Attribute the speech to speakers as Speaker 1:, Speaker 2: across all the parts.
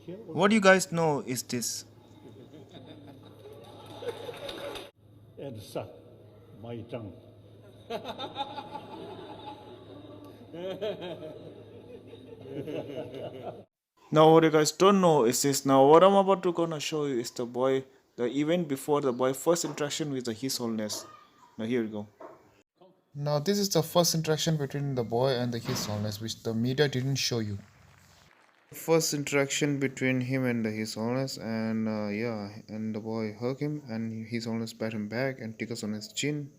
Speaker 1: What you guys know is this?
Speaker 2: and suck my tongue.
Speaker 1: Now what you guys don't know is this. Now what I'm about to gonna show you is the event before the boy first interaction with the His Holiness. Now here we go. Now this is the first interaction between the boy and the His Holiness, which the media didn't show you. First interaction between him and His Holiness, and yeah, and the boy hug him, and His Holiness pat him back and tickles on his chin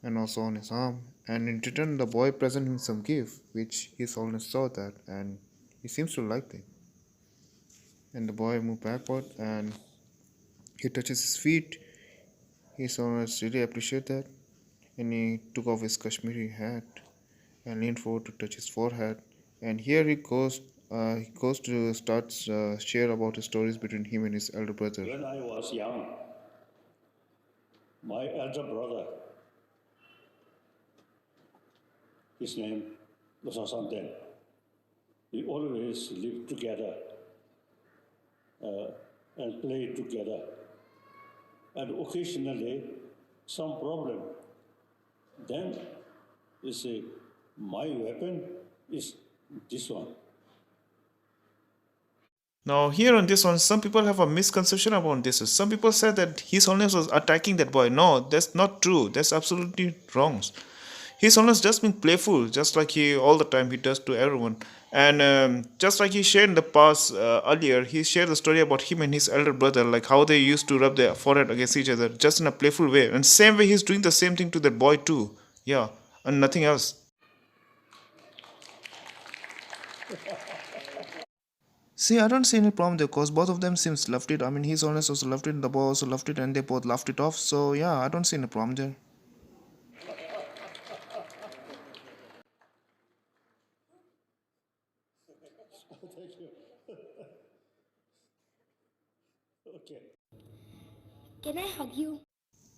Speaker 1: and also on his arm. And in return, the boy present him some gift, which His Holiness saw that, and he seems to like it. And the boy moved backward, and he touches his feet. His Holiness really appreciate that, and he took off his Kashmiri hat and leaned forward to touch his forehead. And here he goes. He goes to start share about his stories between him and his elder brother.
Speaker 2: When I was young, my elder brother, his name was Asanten. We always lived together and played together. And occasionally, some problem. Then you say, my weapon is this one.
Speaker 1: Now here on this one, some people have a misconception about this. Some people said that His Holiness was attacking that boy. No, that's not true. That's absolutely wrong. His Holiness just being playful, just like he all the time he does to everyone. And just like he shared in the past earlier, he shared the story about him and his elder brother, like how they used to rub their forehead against each other, just in a playful way. And same way he's doing the same thing to that boy too. Yeah, and nothing else. See, I don't see any problem there because both of them seems loved it. I mean, His Holiness also loved it, the boy also loved it, and they both laughed it off. So yeah, I don't see any problem there.
Speaker 2: Okay.
Speaker 3: Can I hug you?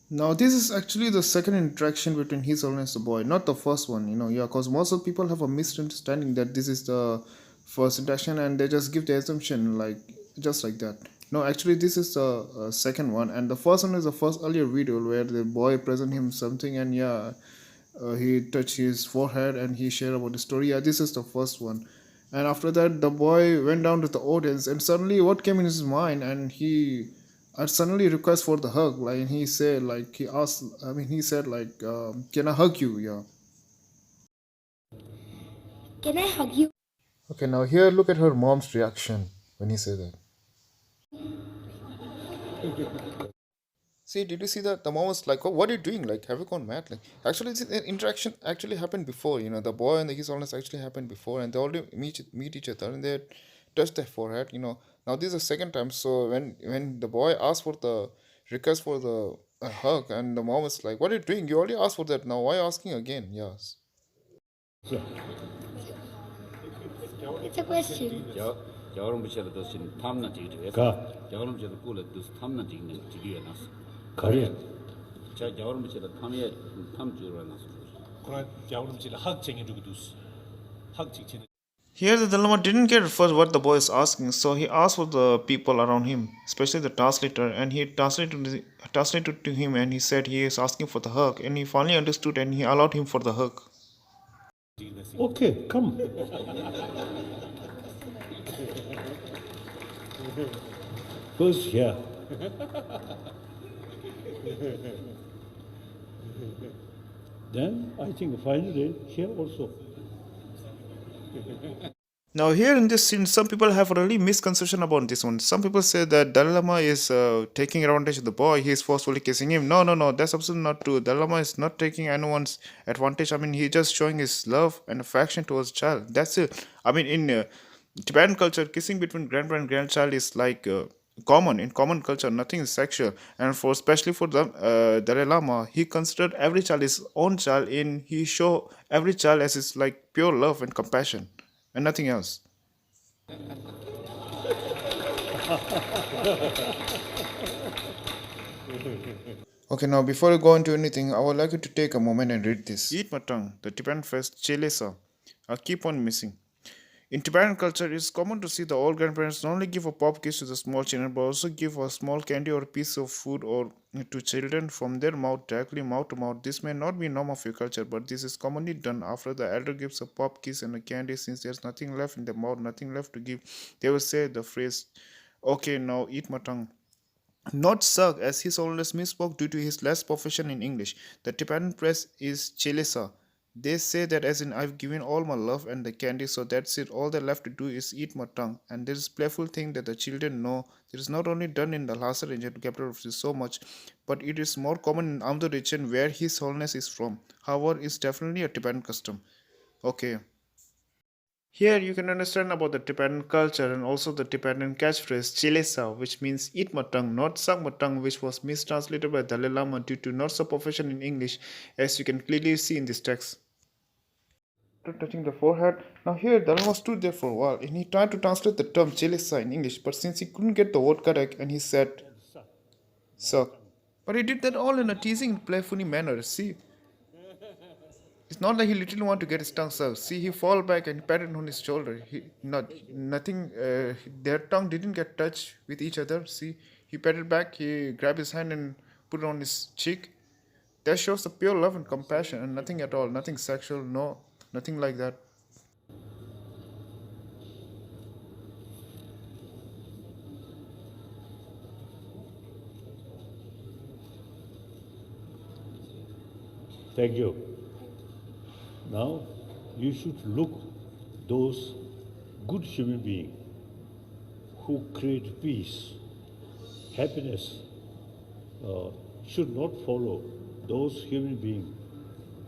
Speaker 1: Now, this is actually the second interaction between His Holiness and the boy, not the first one, yeah, because most of people have a misunderstanding that this is the first interaction and they just give the assumption like just like that. No, actually, this is the second one, and the first one is the first earlier video where the boy present him something, and yeah, he touched his forehead and he shared about the story. Yeah, this is the first one, and after that, the boy went down to the audience, and suddenly, what came in his mind, and he suddenly request for the hug. Like he said, like he asked. I mean, he said like, "Can I hug you?" Yeah.
Speaker 3: Can I hug you?
Speaker 1: Okay, now here look at her mom's reaction when he said that. See, did you see that? The mom was like, "Oh, what are you doing? Like, have you gone mad?" Like, actually, this interaction actually happened before. The boy and His Holiness actually happened before, and they already meet each other, and they touched their forehead. Now this is the second time. So when the boy asked for the request for the hug, and the mom was like, "What are you doing? You already asked for that. Now why asking again?" Yes.
Speaker 3: It's a question.
Speaker 4: 여름 부채로 도신 탐나 지기도
Speaker 2: 가.
Speaker 4: 여름 부채로 꿀에 도스 탐나 지기는 지기에 나서
Speaker 2: 가리.
Speaker 4: 자 여름 부채로 탐에 탐 주로 나서
Speaker 2: 그러나 야구름질 학쟁이 주기도 학 직진.
Speaker 1: Here the dilemma didn't get at first what the boy is asking, so he asked for the people around him, especially the translator, and he translated to him, and he said he is asking for the hug, and he finally understood, and he allowed him for the hug.
Speaker 2: Okay, come. First here. Then I think finally here also.
Speaker 1: Now here in this scene, some people have a really misconception about this one. Some people say that Dalai Lama is taking advantage of the boy. He is forcefully kissing him. No, no, no. That's absolutely not true. Dalai Lama is not taking anyone's advantage. I mean, he's just showing his love and affection towards child. That's it. I mean, in Tibetan culture, kissing between grandpa and grandchild is like common. In common culture, nothing is sexual. And for especially for the Dalai Lama, he considered every child his own child. In he show every child as his like pure love and compassion and nothing else. Okay, now before I go into anything, I would like you to take a moment and read this. Eat my tongue, the Tibetan phrase Chelesa. I keep on missing. In Tibetan culture, it is common to see the old grandparents not only give a pop quiz to the small children, but also give a small candy or piece of food or to children from their mouth directly mouth to mouth. This may not be norm of your culture, but this is commonly done after the elder gives a pop kiss and a candy. Since there's nothing left in the mouth, nothing left to give, they will say the phrase, "Okay, now eat my tongue." Not suck, as His Holiness misspoke due to his less profession in English. The Tibetan press is chelesa. They say that as in I've given all my love and the candy, so that's it. All they left to do is eat my tongue. And this playful thing that the children know. It is not only done in the Lhasa region, capital of so much, but it is more common in Amdo region where His Holiness is from. However, it's definitely a Tibetan custom. Okay. Here you can understand about the Tibetan culture and also the Tibetan catchphrase Chilesa, which means eat my tongue, not suck my tongue, which was mistranslated by Dalai Lama due to not so profession in English, as you can clearly see in this text. Touching the forehead. Now here Dalai Lama stood there for a while and he tried to translate the term Chilesa in English, but since he couldn't get the word correct and he said suck. But he did that all in a teasing, playful manner. See, it's not like he literally want to get his tongue sucked. See, he fall back and patted on his shoulder. He not nothing. Their tongue didn't get touched with each other. See, he patted back. He grabbed his hand and put it on his cheek. That shows the pure love and compassion, and nothing at all. Nothing sexual. No, nothing like that.
Speaker 2: Thank you. Now, you should look those good human beings who create peace, happiness, should not follow those human beings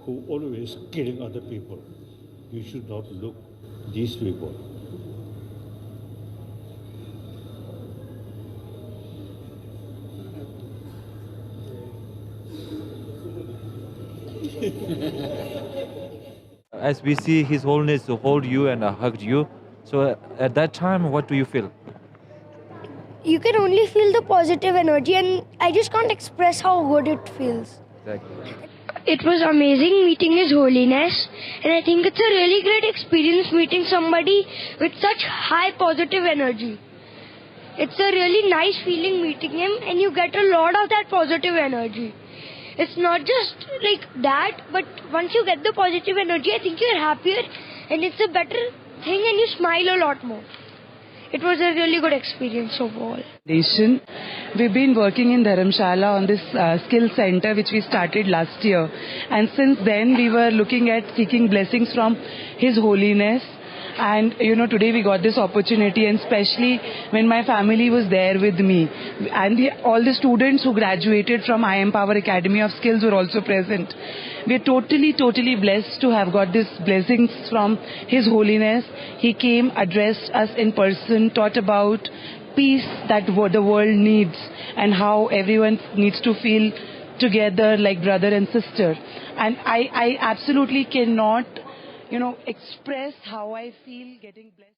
Speaker 2: who always killing other people. You should not look these people.
Speaker 5: As we see His Holiness hold you and hugged you, so at that time, what do you feel?
Speaker 3: You can only feel the positive energy, and I just can't express how good it feels.
Speaker 5: Exactly.
Speaker 3: It was amazing meeting His Holiness, and I think it's a really great experience meeting somebody with such high positive energy. It's a really nice feeling meeting him, and you get a lot of that positive energy. It's not just like that, but once you get the positive energy, I think you're happier, and it's a better thing, and you smile a lot more. It was a really good experience overall.
Speaker 6: We've been working in Dharamshala on this skill center which we started last year, and since then we were looking at seeking blessings from His Holiness. And today we got this opportunity, and especially when my family was there with me, and all the students who graduated from I Am Power Academy of Skills were also present. We are totally blessed to have got these blessings from His Holiness. He came, addressed us in person, taught about peace that the world needs, and how everyone needs to feel together like brother and sister. And I absolutely cannot express how I feel getting blessed.